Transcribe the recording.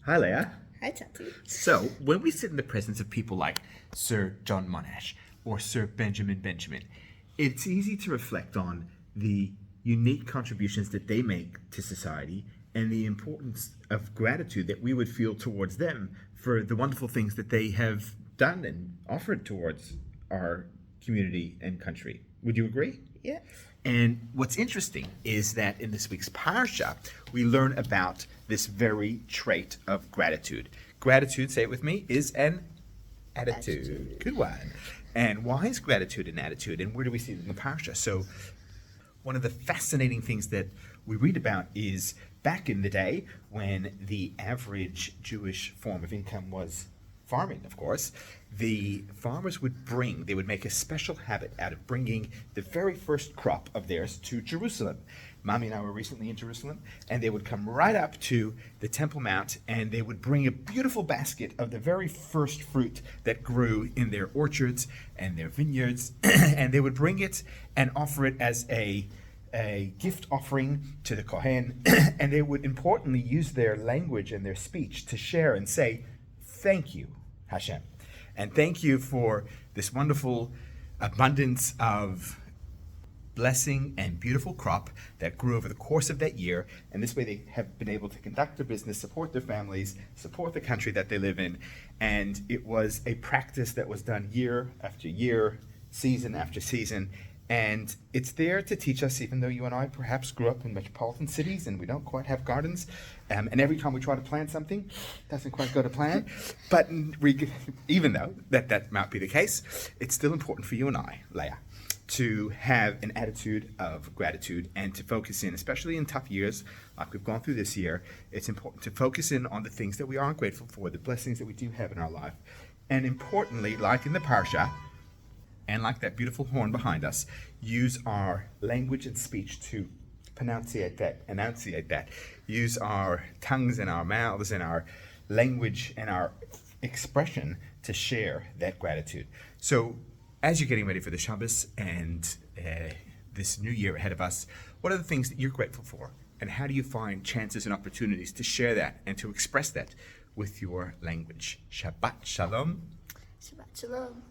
Hi, Leah. Hi, Tati. So, when we sit in the presence of people like Sir John Monash or Sir Benjamin, it's easy to reflect on the unique contributions that they make to society and the importance of gratitude that we would feel towards them for the wonderful things that they have done and offered towards our community and country. Would you agree? Yes. And what's interesting is that in this week's Parsha, we learn about this very trait of gratitude. Gratitude, say it with me, is an attitude. Good one. And why is gratitude an attitude, and where do we see it in the Parsha? So one of the fascinating things that we read about is back in the day when the average Jewish form of income was farming, of course, the farmers would make a special habit out of bringing the very first crop of theirs to Jerusalem. Mommy and I were recently in Jerusalem, and they would come right up to the Temple Mount, and they would bring a beautiful basket of the very first fruit that grew in their orchards and their vineyards, and they would bring it and offer it as a gift offering to the Kohen, and they would importantly use their language and their speech to share and say, "Thank you, Hashem." And thank you for this wonderful abundance of blessing and beautiful crop that grew over the course of that year. And this way they have been able to conduct their business, support their families, support the country that they live in. And it was a practice that was done year after year, season after season. And it's there to teach us, even though you and I perhaps grew up in metropolitan cities and we don't quite have gardens, and every time we try to plant something, it doesn't quite go to plan. But even though that might be the case, it's still important for you and I, Leah, to have an attitude of gratitude and to focus in, especially in tough years like we've gone through this year, it's important to focus in on the things that we are grateful for, the blessings that we do have in our life. And importantly, like in the Parsha, and like that beautiful horn behind us, use our language and speech to enunciate that. Use our tongues and our mouths and our language and our expression to share that gratitude. So as you're getting ready for the Shabbos and this new year ahead of us, what are the things that you're grateful for? And how do you find chances and opportunities to share that and to express that with your language? Shabbat Shalom. Shabbat Shalom.